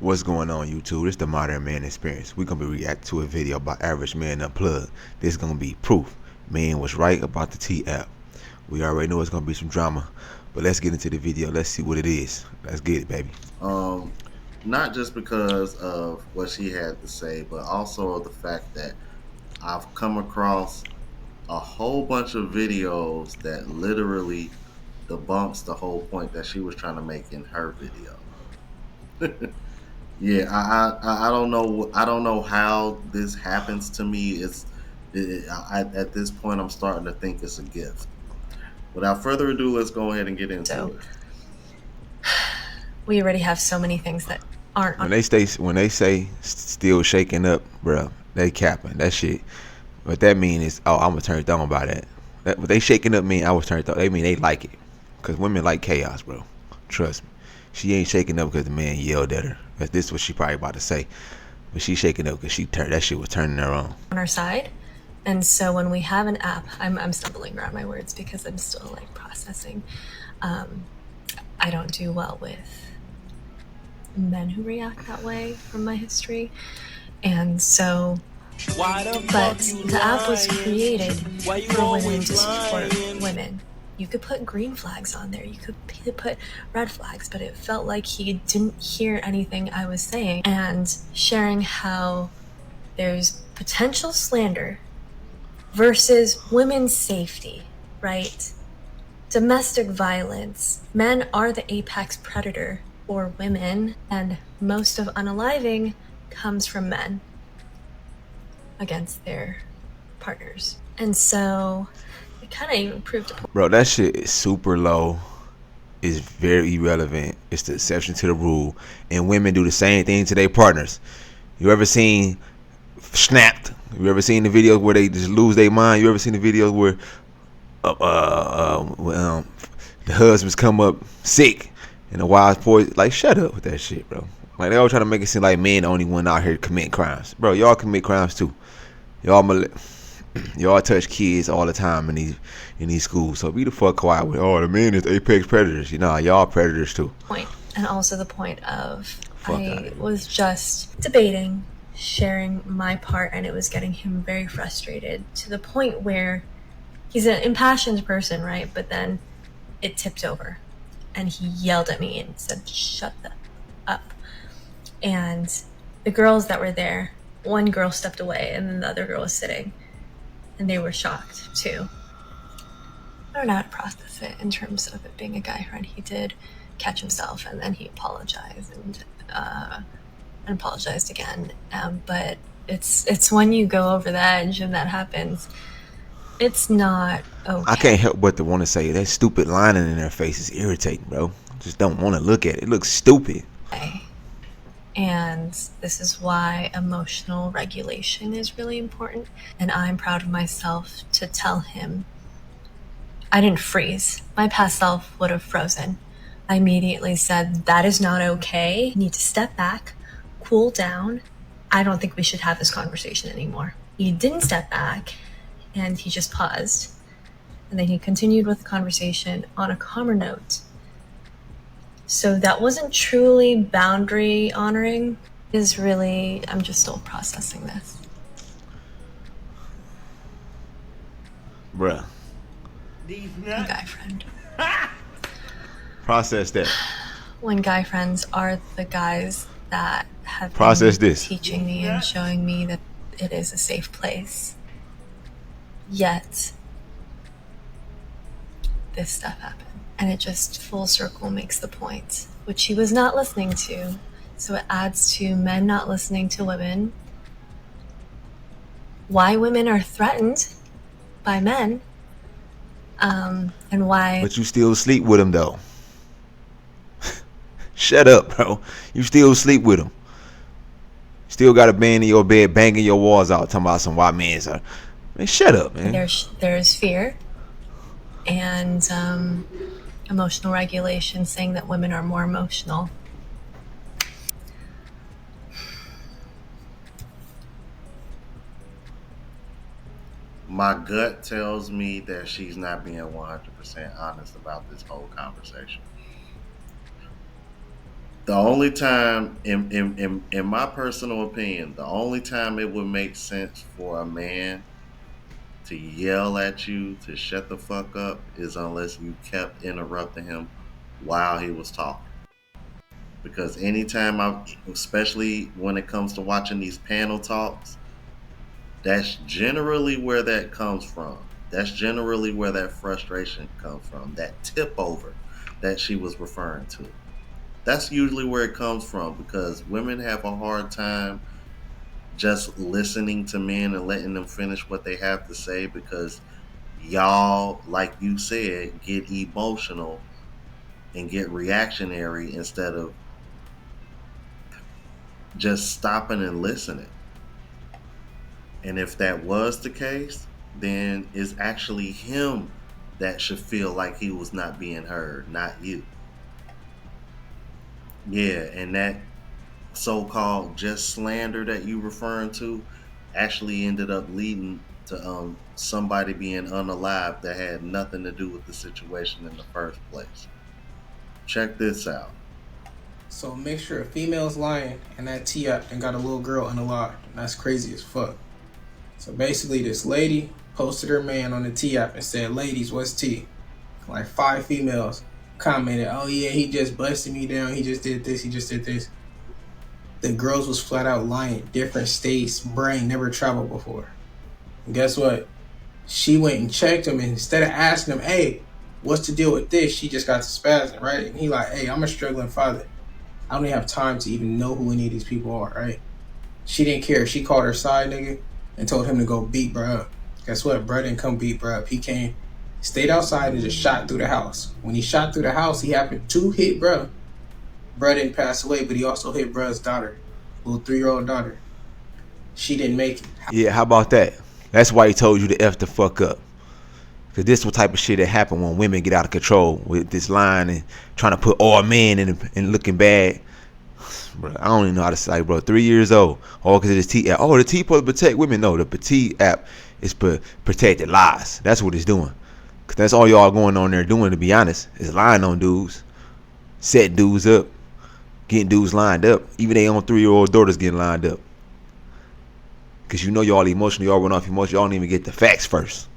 What's going on, YouTube? This is the Modern Man Experience. We're gonna be reacting to a video by Average Man Unplugged. This is gonna be proof man was right about the T app. We already know it's gonna be some drama, but let's get into the video. Let's see what it is. Let's get it, baby. Um, Not just because of what she had to say, but also the fact that I've come across a whole bunch of videos that literally debunks the whole point that she was trying to make in her video. Yeah, I don't know. I don't know how this happens to me. At this point, I'm starting to think it's a gift. Without further ado, let's go ahead and get into So it. we already have so many things that aren't on. When they say still shaking up, bro, they capping that shit. What that mean is, oh, I'm gonna turn it on by that. What they shaking up mean I was turned on. They mean they like it, cause women like chaos, bro. Trust me. She ain't shaking up because the man yelled at her. Cause this is what she probably about to say. But she shaking up because that shit was turning her on. Our side. And so when we have an app, I'm stumbling around my words because I'm still like processing. I don't do well with men who react that way from my history. And so, but the app was created for women to support women. You could put green flags on there, you could put red flags, but it felt like he didn't hear anything I was saying, and sharing how there's potential slander versus women's safety, right? Domestic violence. Men are the apex predator for women, and most of unaliving comes from men against their partners. And so it kind of even proved a point. Bro, that shit is super low. It's very irrelevant. It's the exception to the rule. And women do the same thing to their partners. You ever seen Snapped? You ever seen the videos where they just lose their mind? You ever seen the videos where the husbands come up sick and the wives poison? Like, shut up with that shit, bro. Like, they all trying to make it seem like men the only one out here committing crimes. Bro, y'all commit crimes too. Y'all touch kids all the time in these schools. So be the fuck quiet with, oh, the men is apex predators. You know, y'all predators too. And also the point of, Fuck I was just debating, sharing my part, and it was getting him very frustrated to the point where he's an impassioned person, right? But then it tipped over and he yelled at me and said, shut up. And the girls that were there, one girl stepped away and then the other girl was sitting, and they were shocked too. I don't know how to process it in terms of it being a guy friend. He did catch himself and then he apologized and apologized again. But it's when you go over the edge and that happens, it's not okay. I can't help but to want to say that stupid lining in their face is irritating, bro. Just don't want to look at it. It looks stupid. And this is why emotional regulation is really important. And I'm proud of myself to tell him I didn't freeze. My past self would have frozen. I immediately said, that is not okay. You need to step back, cool down. I don't think we should have this conversation anymore. He didn't step back, and he just paused. And then he continued with the conversation on a calmer note. So that wasn't truly boundary honoring. Is really, I'm just still processing this. Bruh. A guy friend. Process that. When guy friends are the guys that have been teaching me and showing me that it is a safe place. Yet, this stuff happened. And it just full circle makes the point, which he was not listening to. So it adds to men not listening to women, why women are threatened by men, and why. But you still sleep with him though. Shut up, bro. You still sleep with him. Still got a man in your bed banging your walls out talking about some white men. Man, shut up, man. There's fear and emotional regulation, saying that women are more emotional. My gut tells me that she's not being 100% honest about this whole conversation. The only time, in my personal opinion, the only time it would make sense for a man to yell at you to shut the fuck up is unless you kept interrupting him while he was talking. Because anytime especially when it comes to watching these panel talks, that's generally where that comes from. That's generally where that frustration comes from. That tip over that she was referring to. That's usually where it comes from because women have a hard time just listening to men and letting them finish what they have to say because y'all, like you said, get emotional and get reactionary instead of just stopping and listening. And if that was the case, then it's actually him that should feel like he was not being heard, not you. Yeah, and that so-called just slander that you referring to actually ended up leading to somebody being unalived that had nothing to do with the situation in the first place. Check this out. So make sure a female's lying and that T app and got a little girl unalived. And that's crazy as fuck. So basically this lady posted her man on the T app and said, ladies, what's T? Like 5 females commented, oh yeah, he just busted me down, he just did this, he just did this. The girls was flat out lying, different states, brain, never traveled before. And guess what? She went and checked him, and instead of asking him, hey, what's the deal with this? She just got to spazzing, right? And he like, hey, I'm a struggling father. I don't even have time to even know who any of these people are, right? She didn't care. She called her side nigga and told him to go beat bruh up. Guess what? Bruh didn't come beat bruh up. He came, stayed outside and just shot through the house. When he shot through the house, he happened to hit bruh. Bruh didn't pass away, but he also hit bruh's daughter, little 3-year-old daughter. She didn't make it. Yeah, how about that? That's why he told you to F the fuck up. Because this is what type of shit that happen when women get out of control with this line and trying to put all men in looking bad. Bro, I don't even know how to say, bro. 3 years old. All because of this T app. Oh, the T supposed to protect women. No, the T app is protected lies. That's what it's doing. Because that's all y'all going on there doing, to be honest, is lying on dudes. Setting dudes up. Getting dudes lined up. Even their own 3-year-old daughters getting lined up. Because you know y'all emotional. Y'all run off emotion. Y'all don't even get the facts first.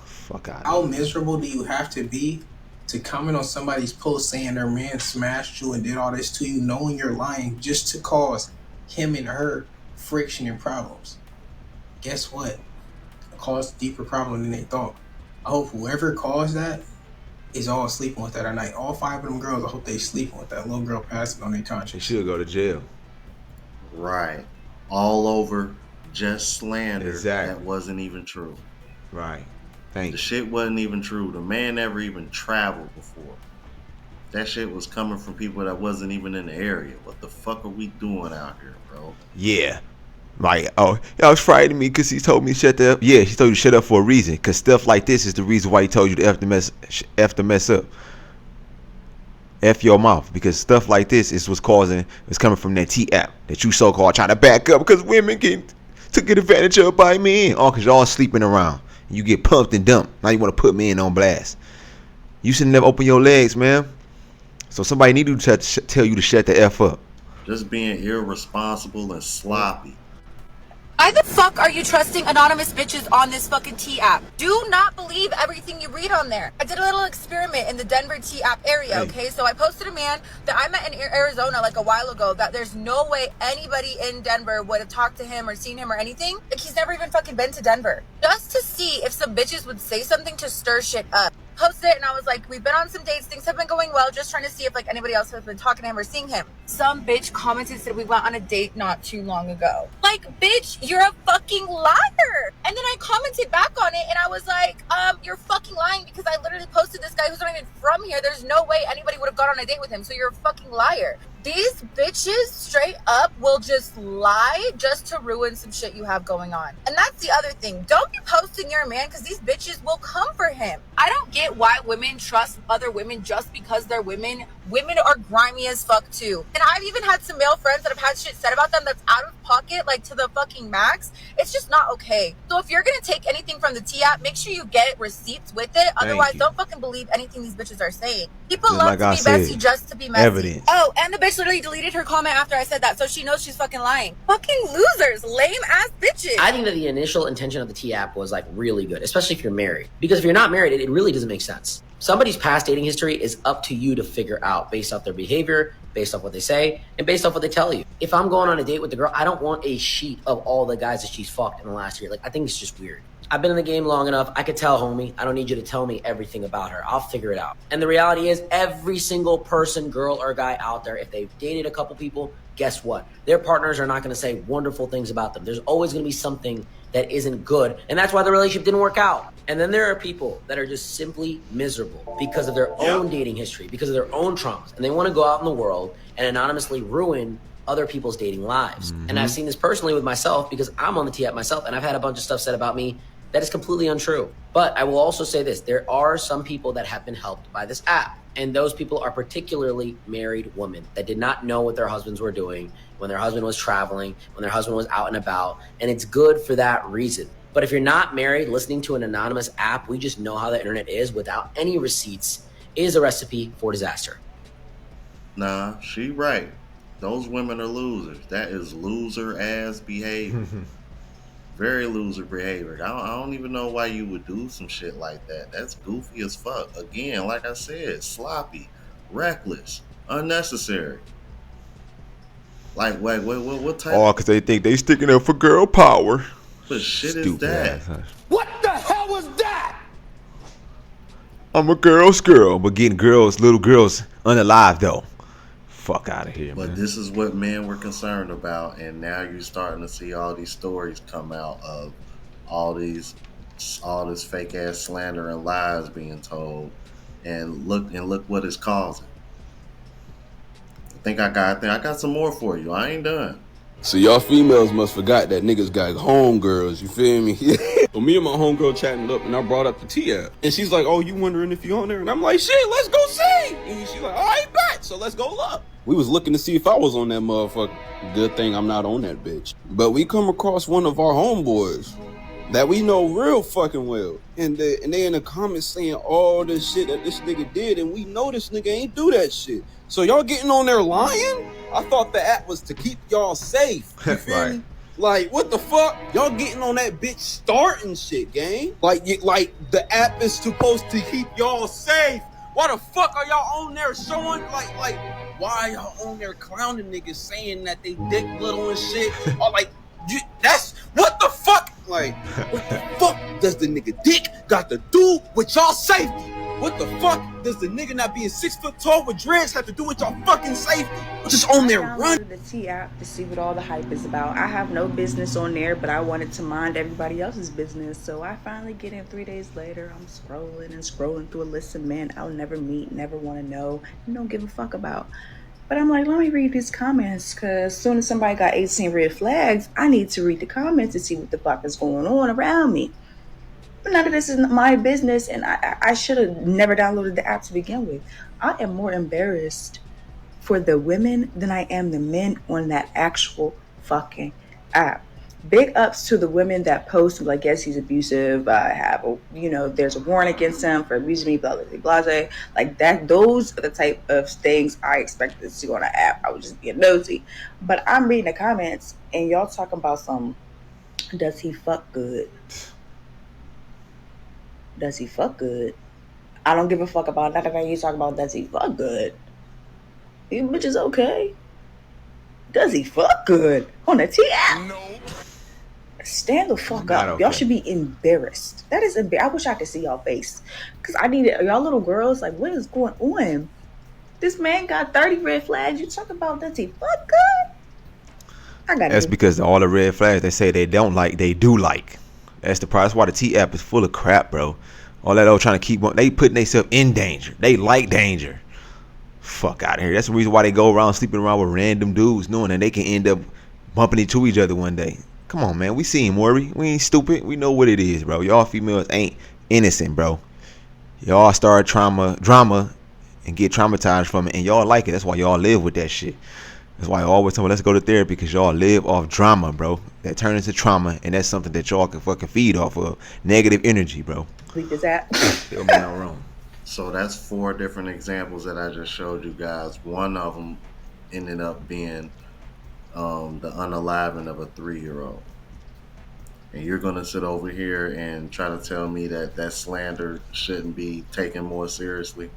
Fuck out. How miserable do you have to be to comment on somebody's post saying their man smashed you and did all this to you, knowing you're lying, just to cause him and her friction and problems? Guess what? It caused a deeper problem than they thought. I hope whoever caused that is all sleeping with that at night. All 5 of them girls, I hope they sleeping with that little girl passing on their They conscience. should go to jail. Right. All over just slander Exactly. that wasn't even true. Right. Thank The you. shit wasn't even true. The man never even traveled before. That shit was coming from people that wasn't even in the area. What the fuck are we doing out here, bro? Yeah. Like, oh, y'all was frightening me because he told me to shut up. Yeah, he told you to shut up for a reason. Because stuff like this is the reason why he told you to F the mess up. F your mouth. Because stuff like this is what's causing, it's coming from that T app that you so-called trying to back up because women took advantage of by men. All because y'all sleeping around. You get pumped and dumped. Now you want to put men on blast. You should never open your legs, man. So somebody need to tell you to shut the F up. Just being irresponsible and sloppy. Why the fuck are you trusting anonymous bitches on this fucking T app? Do not believe everything you read on there. I did a little experiment in the Denver T app area, okay? So I posted a man that I met in Arizona like a while ago that there's no way anybody in Denver would have talked to him or seen him or anything. Like, he's never even fucking been to Denver. Just to see if some bitches would say something to stir shit up. Posted it and I was like, we've been on some dates, things have been going well, just trying to see if like anybody else has been talking to him or seeing him. Some bitch commented, said we went on a date not too long ago. Like, bitch, you're a fucking liar. And then I commented back on it and I was like, you're fucking lying because I literally posted this guy who's not even from here. There's no way anybody would have gone on a date with him, so you're a fucking liar. These bitches straight up will just lie just to ruin some shit you have going on. And that's the other thing. Don't be posting your man because these bitches will come for him. I don't get why women trust other women just because they're women. Women are grimy as fuck too. And I've even had some male friends that have had shit said about them that's out of pocket, like to the fucking max. It's just not okay. So if you're gonna take anything from the T app, make sure you get receipts with it. Otherwise, don't fucking believe anything these bitches are saying. People Just love like to I be said, messy just to be messy. evidence. Oh, and the bitch literally deleted her comment after I said that, so she knows she's fucking lying. Fucking losers, lame ass bitches. I think that the initial intention of the T app was like really good, especially if you're married. Because if you're not married, it really doesn't make sense. Somebody's past dating history is up to you to figure out based off their behavior, based off what they say, and based off what they tell you. If I'm going on a date with the girl, I don't want a sheet of all the guys that she's fucked in the last year. Like, I think it's just weird. I've been in the game long enough. I could tell, homie. I don't need you to tell me everything about her. I'll figure it out. And the reality is, every single person, girl or guy out there, if they've dated a couple people, guess what? Their partners are not going to say wonderful things about them. There's always going to be something that isn't good. And that's why the relationship didn't work out. And then there are people that are just simply miserable because of their own dating history, because of their own traumas. And they want to go out in the world and anonymously ruin other people's dating lives. And I've seen this personally with myself because I'm on the T app myself and I've had a bunch of stuff said about me that is completely untrue. But I will also say this, there are some people that have been helped by this app. And those people are particularly married women that did not know what their husbands were doing when their husband was traveling, when their husband was out and about. And it's good for that reason. But if you're not married, listening to an anonymous app, we just know how the internet is without any receipts, is a recipe for disaster. Nah, she right. Those women are losers. That is loser ass behavior. Very loser behavior. I don't even know why you would do some shit like that. That's goofy as fuck. Again, like I said, sloppy, reckless, unnecessary. Like, wait, what type? Oh, because they think they sticking up for girl power. What shit is Stupid that? ass, huh? What the hell was that? I'm a girl's girl, but getting girls, little girls, unalive though. Fuck out of here, But man. this is what men were concerned about, and now you're starting to see all these stories come out of all this fake ass slander and lies being told, and look what it's causing. I got some more for you. I ain't done. So y'all females must forgot that niggas got homegirls, you feel me? So me and my homegirl chatting up and I brought up the T-app. And she's like, oh, you wondering if you on there? And I'm like, shit, let's go see. And she's like, all right, bet. So let's go look. We was looking to see if I was on that motherfucker. Good thing I'm not on that bitch. But we come across one of our homeboys that we know real fucking well. And they in the comments saying all this shit that this nigga did. And we know this nigga ain't do that shit. So y'all getting on there lying? I thought the app was to keep y'all safe. You feel Right. me? Like, what the fuck? Y'all getting on that bitch starting shit, gang? Like the app is supposed to keep y'all safe. Why the fuck are y'all on there showing, like, why are y'all on there clowning niggas saying that they dick little and shit? Or like, that's, what the fuck? Like, what the fuck does the nigga dick got to do with y'all safety? What the fuck does the nigga not being 6 foot tall with dreads have to do with y'all fucking safety? Just on there running. I downloaded the T app to see what all the hype is about. I have no business on there, but I wanted to mind everybody else's business. So I finally get in 3 days later. I'm scrolling through a list of men I'll never meet, never want to know, and don't give a fuck about. But I'm like, let me read these comments, because as soon as somebody got 18 red flags, I need to read the comments to see what the fuck is going on around me. But none of this is my business, and I should have never downloaded the app to begin with. I am more embarrassed for the women than I am the men on that actual fucking app. Big ups to the women that post, like, yes, he's abusive. I have, there's a warrant against him for abusing me, blah, blah, blah, blah. Like that, those are the type of things I expected to see on an app. I was just being nosy. But I'm reading the comments, and y'all talking about does he fuck good? Does he fuck good? I don't give a fuck about that. You talk about does he fuck good? You bitch is okay. Does he fuck good on the T app? No. Stand the fuck Not up. okay. Y'all should be embarrassed. That is I wish I could see y'all face. Because I need it. Y'all little girls, like, what is going on? This man got 30 red flags. You talking about does he fuck good? That's because all the red flags they say they don't like, they do like. That's the price. Why the T app is full of crap, bro. All that old trying to keep on. They putting themselves in danger. They like danger. Fuck out of here. That's the reason why they go around sleeping around with random dudes, knowing that they can end up bumping into each other one day. Come on, man. We seen Maury. We ain't stupid. We know what it is, bro. Y'all females ain't innocent, bro. Y'all start drama, and get traumatized from it, and y'all like it. That's why y'all live with that shit. That's why I always tell me, let's go to therapy, because y'all live off drama, bro. That turns into trauma, and that's something that y'all can fucking feed off of. Negative energy, bro. Delete this app. Feel me out wrong. So that's 4 different examples that I just showed you guys. One of them ended up being the unaliving of a 3-year-old. And you're going to sit over here and try to tell me that slander shouldn't be taken more seriously.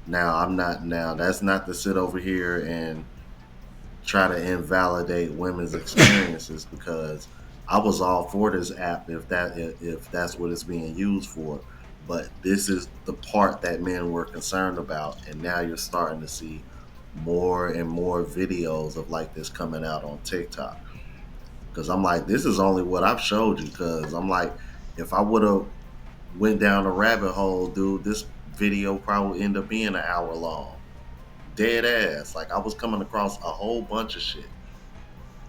Now, that's not to sit over here and try to invalidate women's experiences, because I was all for this app if that's what it's being used for. But this is the part that men were concerned about, and now you're starting to see more and more videos of like this coming out on TikTok. Because I'm like, this is only what I've showed you. Because I'm like, if I would have went down a rabbit hole, dude, this video probably end up being an hour long. Dead ass. Like, I was coming across a whole bunch of shit.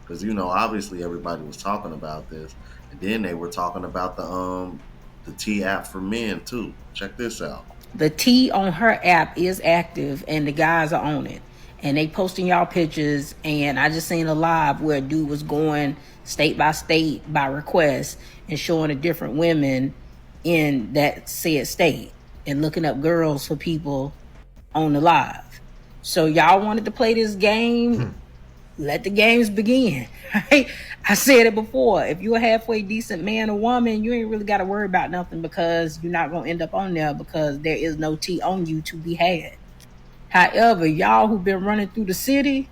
Because, obviously everybody was talking about this. And then they were talking about the T app for men too. Check this out. The T on her app is active, and the guys are on it. And they posting y'all pictures, and I just seen a live where a dude was going state by state by request and showing the different women in that said state and looking up girls for people on the live. So y'all wanted to play this game, let the games begin, right? I said it before. If you're a halfway decent man or woman, you ain't really got to worry about nothing, because you're not going to end up on there, because there is no tea on you to be had. However, y'all who've been running through the city,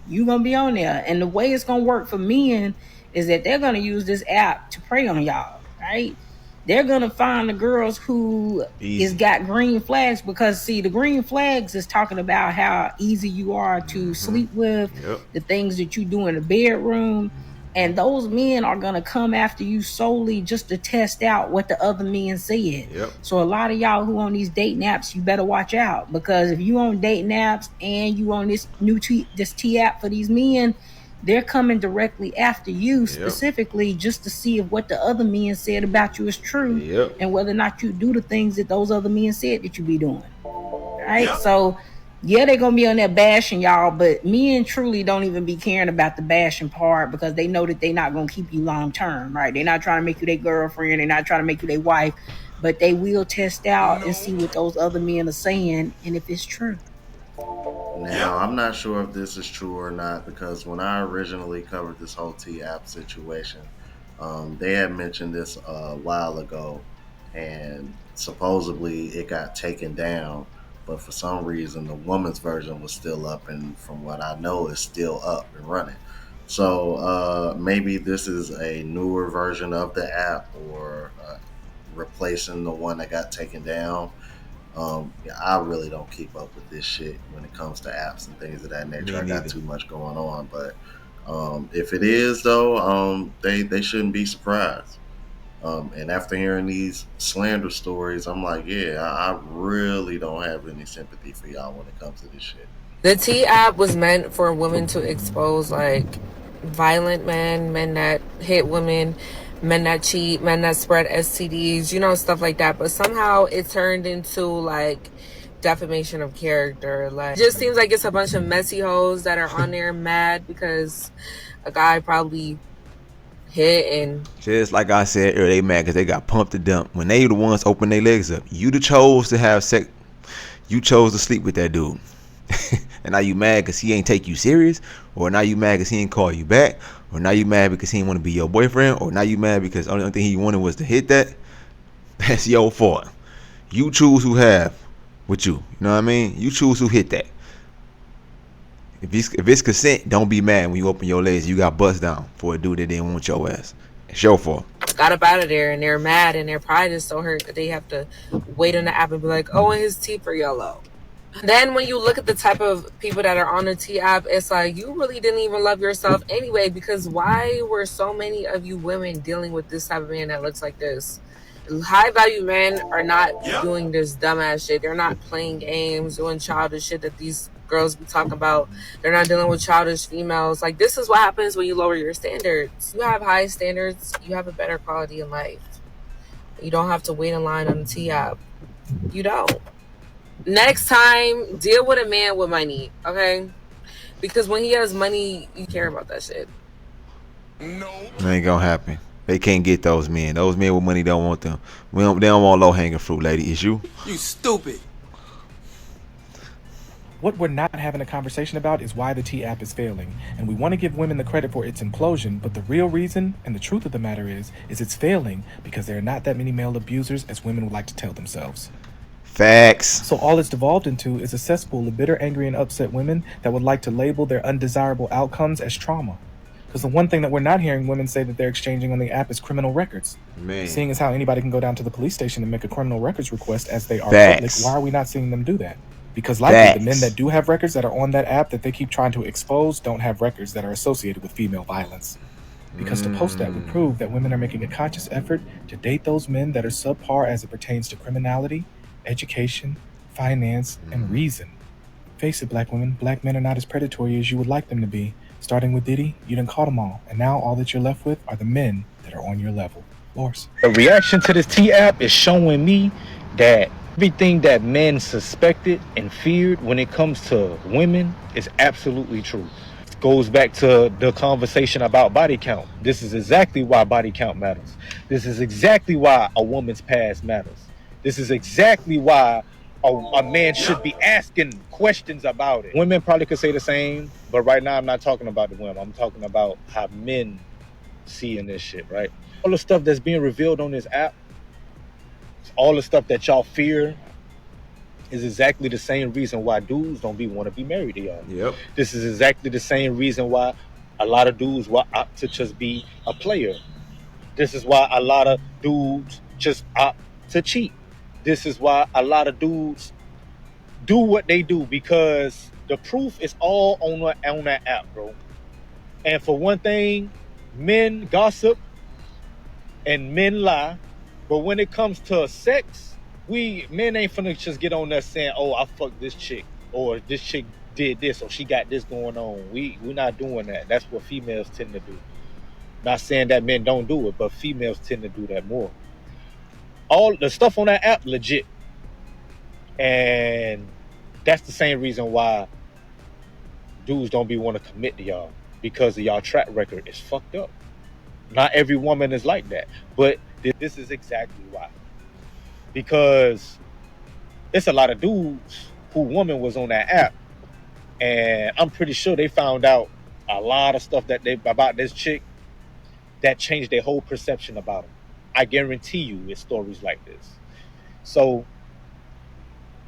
you're going to be on there. And the way it's going to work for men is that they're going to use this app to prey on y'all, right? They're going to find the girls who is got green flags, because see, the green flags is talking about how easy you are to sleep with, the things that you do in the bedroom. And those men are going to come after you solely just to test out what the other men said. So a lot of y'all who on these dating apps, you better watch out, because if you on dating apps and you on this T app for these men, they're coming directly after you specifically just to see if what the other men said about you is true, and whether or not you do the things that those other men said that you be doing. Right? So yeah, they're gonna be on there bashing y'all, but men truly don't even be caring about the bashing part, because they know that they're not gonna keep you long term, right? They're not trying to make you their girlfriend, they're not trying to make you their wife, but they will test out and see what those other men are saying and if it's true. Now, I'm not sure if this is true or not, because when I originally covered this whole T app situation, they had mentioned this a while ago, and supposedly it got taken down, but for some reason the woman's version was still up, and from what I know is still up and running. So maybe this is a newer version of the app, or replacing the one that got taken down. I really don't keep up with this shit when it comes to apps and things of that nature. I got too much going on. But if it is, though, they shouldn't be surprised. And after hearing these slander stories, I'm like, yeah, I really don't have any sympathy for y'all when it comes to this shit. The T app was meant for women to expose like violent men that hit women, men that cheat, men that spread STDs, stuff like that. But somehow it turned into like defamation of character. Like, it just seems like it's a bunch of messy hoes that are on there mad because a guy probably hit. And just like I said earlier, they mad because they got pumped to dump. When they the ones open their legs up, you chose to have sex, you chose to sleep with that dude. And now you mad because he ain't take you serious, or now you mad because he ain't call you back, or now you mad because he ain't want to be your boyfriend, or now you mad because the only thing he wanted was to hit that. That's your fault. You choose who have with you. You know what I mean? You choose who hit that. If it's consent, don't be mad when you open your legs. You got bust down for a dude that didn't want your ass. It's your fault. Got up out of there, and they're mad, and their pride is so hurt that they have to wait on the app and be like, oh, and his teeth are yellow. Then when you look at the type of people that are on the T app, it's like, you really didn't even love yourself anyway, because why were so many of you women dealing with this type of man that looks like this? high value men are not doing this dumbass shit. They're not playing games, doing childish shit that these girls be talking about. They're not dealing with childish females. Like, this is what happens when you lower your standards. You have high standards, you have a better quality in life. You don't have to wait in line on the T-app. You don't. Next time, deal with a man with money, okay? Because when he has money, you care about that shit. No. It ain't gonna happen. They can't get those men. Those men with money don't want them. They don't want low hanging fruit, lady. It's you. You stupid. What we're not having a conversation about is why the T-app is failing. And we want to give women the credit for its implosion, but the real reason and the truth of the matter is it's failing because there are not that many male abusers as women would like to tell themselves. Facts. So all it's devolved into is a cesspool of bitter, angry, and upset women that would like to label their undesirable outcomes as trauma. Because the one thing that we're not hearing women say that they're exchanging on the app is criminal records. Man. Seeing as how anybody can go down to the police station and make a criminal records request as they are Facts. public, why are we not seeing them do that? Because likely Facts. the men that do have records that are on that app that they keep trying to expose don't have records that are associated with female violence. Because to post that would prove that women are making a conscious effort to date those men that are subpar as it pertains to criminality, education, finance, and reason. Face it, black women, black men are not as predatory as you would like them to be. Starting with Diddy, you done caught them all, and now all that you're left with are the men that are on your level. Lors. The reaction to this T-app is showing me that everything that men suspected and feared when it comes to women is absolutely true. It goes back to the conversation about body count. This is exactly why body count matters. This is exactly why a woman's past matters. This is exactly why a man should be asking questions about it. Women probably could say the same, but right now I'm not talking about the women. I'm talking about how men seeing this shit, right? All the stuff that's being revealed on this app, all the stuff that y'all fear is exactly the same reason why dudes don't want to be married to y'all. Yep. This is exactly the same reason why a lot of dudes opt to just be a player. This is why a lot of dudes just opt to cheat. This is why a lot of dudes do what they do, because the proof is all on that app, bro. And for one thing, men gossip and men lie, but when it comes to sex, men ain't finna just get on there saying, "Oh, I fucked this chick," or "This chick did this," or "She got this going on." We're not doing that. That's what females tend to do. Not saying that men don't do it, but females tend to do that more. All the stuff on that app legit, and that's the same reason why dudes don't want to commit to y'all, because of y'all track record is fucked up. Not every woman is like that, but this is exactly why. Because it's a lot of dudes who woman was on that app, and I'm pretty sure they found out a lot of stuff about this chick that changed their whole perception about them. I guarantee you it's stories like this. So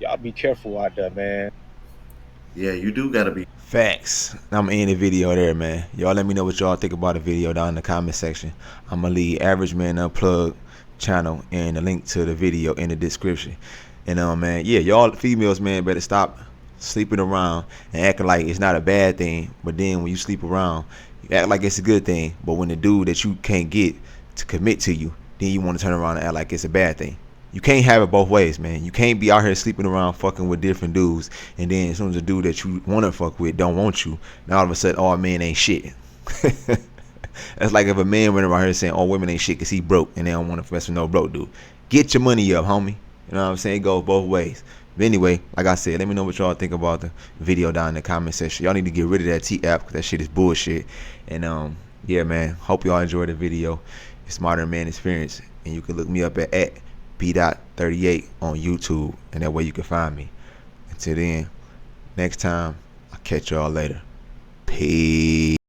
y'all be careful out there, man. Yeah, you do gotta be. Facts. I'm in the video there, man. Y'all let me know what y'all think about the video down in the comment section. I'm gonna leave Average Man Unplugged channel and the link to the video in the description. And man, yeah, y'all females, man, better stop sleeping around and acting like it's not a bad thing. But then when you sleep around, you act like it's a good thing. But when the dude that you can't get to commit to you, then you want to turn around and act like it's a bad thing. You can't have it both ways, man. You can't be out here sleeping around fucking with different dudes, and then as soon as the dude that you want to fuck with don't want you, now all of a sudden, oh, man ain't shit. That's like if a man went around here saying, oh, women ain't shit because he broke and they don't want to mess with no broke dude. Get your money up, homie. You know what I'm saying? It goes both ways. But anyway, like I said, let me know what y'all think about the video down in the comment section. Y'all need to get rid of that T-app because that shit is bullshit. And yeah, man, hope y'all enjoyed the video. It's Modern Man Experience, and you can look me up at B.38 on YouTube, and that way you can find me. Until then, next time, I'll catch y'all later. Peace.